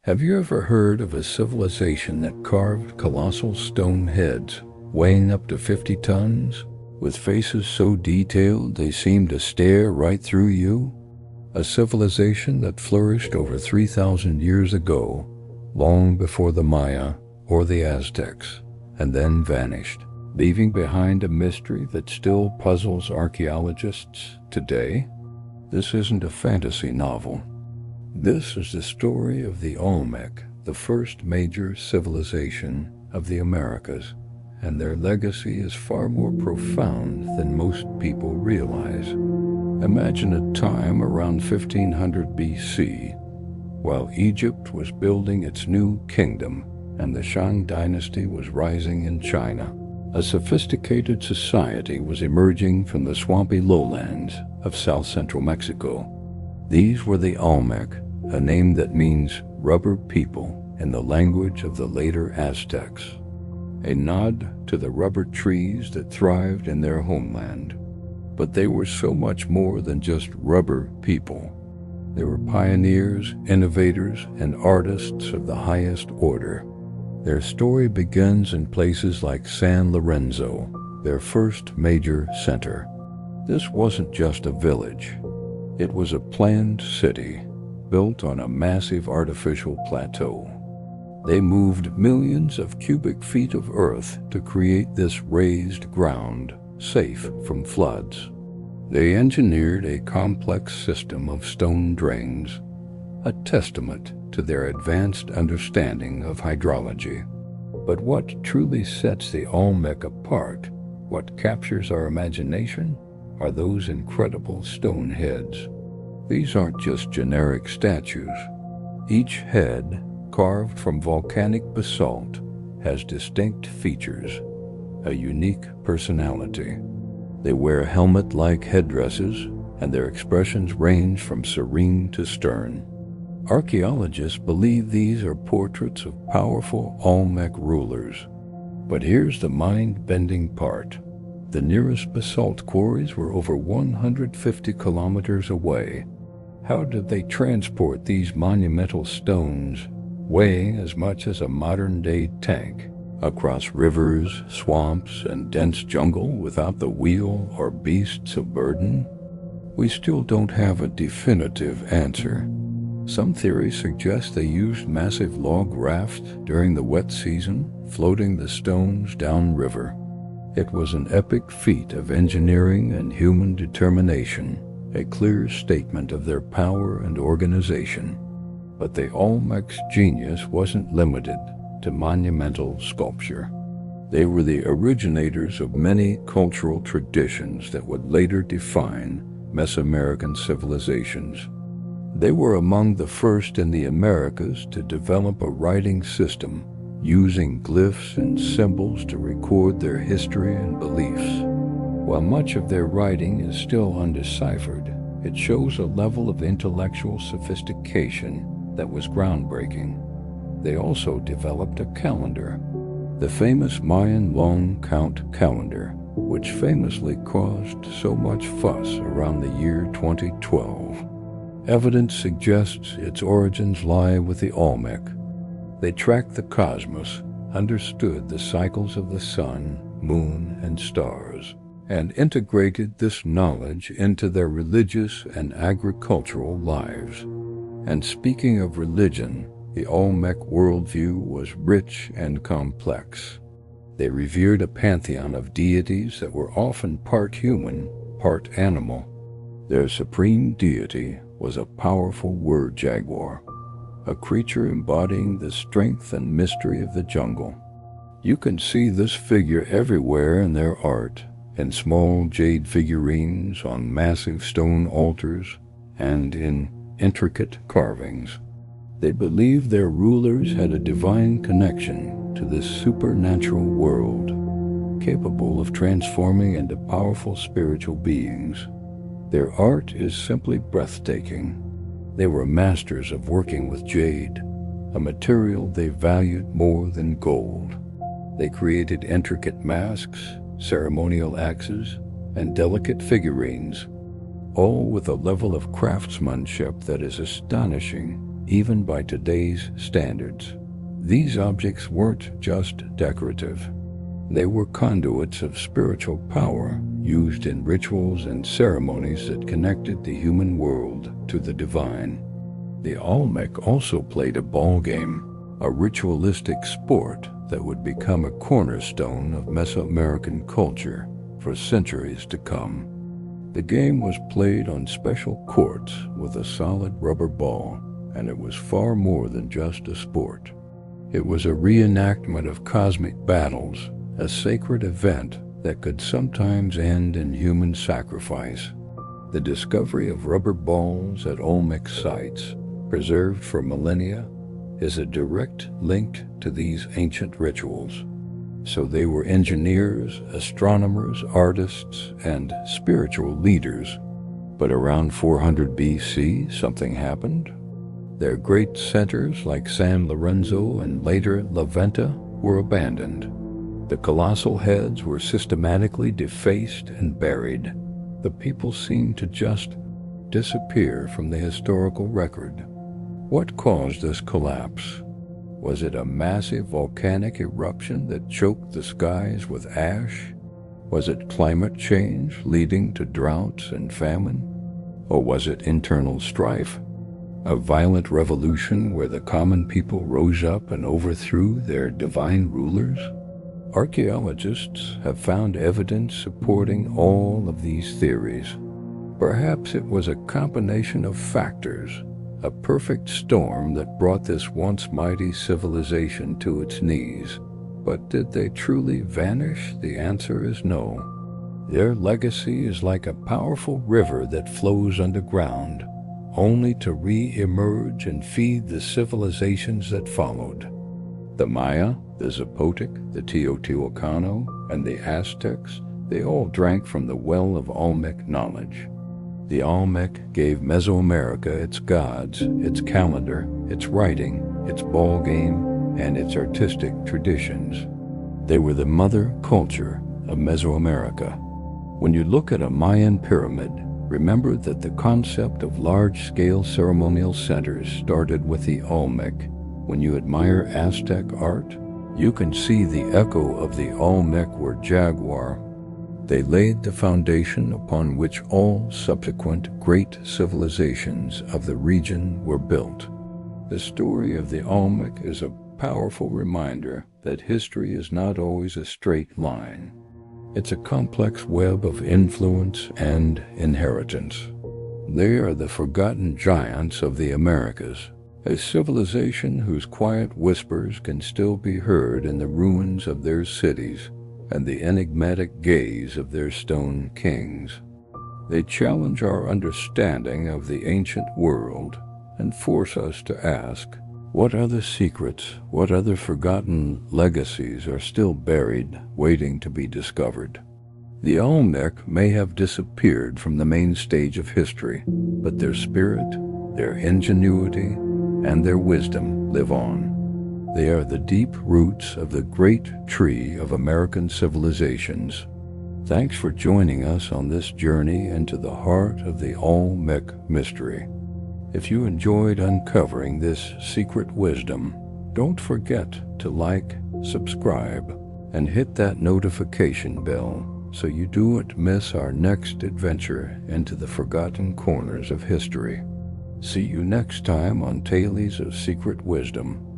Have you ever heard of a civilization that carved colossal stone heads weighing up to 50 tons, with faces so detailed they seem to stare right through you? A civilization that flourished over 3,000 years ago, long before the Maya or the Aztecs, and then vanished, leaving behind a mystery that still puzzles archaeologists today. This isn't a fantasy novel. This is the story of the Olmec, the first major civilization of the Americas, and their legacy is far more profound than most people realize. Imagine a time around 1500 BC, while Egypt was building its new kingdom and the Shang dynasty was rising in China. A sophisticated society was emerging from the swampy lowlands of south-central Mexico. These were the Olmec, a name that means rubber people in the language of the later Aztecs, a nod to the rubber trees that thrived in their homeland. But they were so much more than just rubber people. They were pioneers, innovators, and artists of the highest order. Their story begins in places like San Lorenzo, their first major center. This wasn't just a village. It was a planned city, built on a massive artificial plateau. They moved millions of cubic feet of earth to create this raised ground, safe from floods. They engineered a complex system of stone drains, a testament to their advanced understanding of hydrology. But what truly sets the Olmec apart, what captures our imagination, are those incredible stone heads. These aren't just generic statues. Each head, carved from volcanic basalt, has distinct features, a unique personality. They wear helmet-like headdresses, and their expressions range from serene to stern. Archaeologists believe these are portraits of powerful Olmec rulers. But here's the mind-bending part. The nearest basalt quarries were over 150 kilometers away. How did they transport these monumental stones, weighing as much as a modern-day tank, across rivers, swamps, and dense jungle without the wheel or beasts of burden? We still don't have a definitive answer. Some theories suggest they used massive log rafts during the wet season, floating the stones downriver. It was an epic feat of engineering and human determination, a clear statement of their power and organization. But the Olmec's genius wasn't limited to monumental sculpture. They were the originators of many cultural traditions that would later define Mesoamerican civilizations. They were among the first in the Americas to develop a writing system, using glyphs and symbols to record their history and beliefs. While much of their writing is still undeciphered, it shows a level of intellectual sophistication that was groundbreaking. They also developed a calendar, the famous Mayan long count calendar, which famously caused so much fuss around the year 2012. Evidence suggests its origins lie with the Olmec. They tracked the cosmos, understood the cycles of the sun, moon, and stars, and integrated this knowledge into their religious and agricultural lives. And speaking of religion, the Olmec worldview was rich and complex. They revered a pantheon of deities that were often part human, part animal. Their supreme deity was a powerful were-jaguar, a creature embodying the strength and mystery of the jungle. You can see this figure everywhere in their art, in small jade figurines, on massive stone altars, and in intricate carvings. They believed their rulers had a divine connection to this supernatural world, capable of transforming into powerful spiritual beings. Their art is simply breathtaking. They were masters of working with jade, a material they valued more than gold. They created intricate masks, ceremonial axes, and delicate figurines, all with a level of craftsmanship that is astonishing even by today's standards. These objects weren't just decorative. They were conduits of spiritual power used in rituals and ceremonies that connected the human world to the divine. The Olmec also played a ball game, a ritualistic sport that would become a cornerstone of Mesoamerican culture for centuries to come. The game was played on special courts with a solid rubber ball, and it was far more than just a sport. It was a reenactment of cosmic battles, a sacred event that could sometimes end in human sacrifice. The discovery of rubber balls at Olmec sites, preserved for millennia, is a direct link to these ancient rituals. So they were engineers, astronomers, artists, and spiritual leaders. But around 400 BC, something happened. Their great centers like San Lorenzo and later La Venta were abandoned. The colossal heads were systematically defaced and buried. The people seemed to just disappear from the historical record. What caused this collapse? Was it a massive volcanic eruption that choked the skies with ash? Was it climate change leading to droughts and famine? Or was it internal strife? A violent revolution where the common people rose up and overthrew their divine rulers? Archaeologists have found evidence supporting all of these theories. Perhaps it was a combination of factors, a perfect storm that brought this once mighty civilization to its knees. But did they truly vanish? The answer is no. Their legacy is like a powerful river that flows underground, only to re-emerge and feed the civilizations that followed. The Maya, the Zapotec, the Teotihuacano, and the Aztecs, they all drank from the well of Olmec knowledge. The Olmec gave Mesoamerica its gods, its calendar, its writing, its ball game, and its artistic traditions. They were the mother culture of Mesoamerica. When you look at a Mayan pyramid, remember that the concept of large-scale ceremonial centers started with the Olmec. When you admire Aztec art, you can see the echo of the Olmec word jaguar. They laid the foundation upon which all subsequent great civilizations of the region were built. The story of the Olmec is a powerful reminder that history is not always a straight line. It's a complex web of influence and inheritance. They are the forgotten giants of the Americas, a civilization whose quiet whispers can still be heard in the ruins of their cities and the enigmatic gaze of their stone kings. They challenge our understanding of the ancient world and force us to ask, what other secrets, what other forgotten legacies are still buried, waiting to be discovered? The Olmec may have disappeared from the main stage of history, but their spirit, their ingenuity, and their wisdom live on. They are the deep roots of the great tree of American civilizations. Thanks for joining us on this journey into the heart of the Olmec mystery. If you enjoyed uncovering this secret wisdom, don't forget to like, subscribe, and hit that notification bell so you don't miss our next adventure into the forgotten corners of history. See you next time on Tales of Secret Wisdom.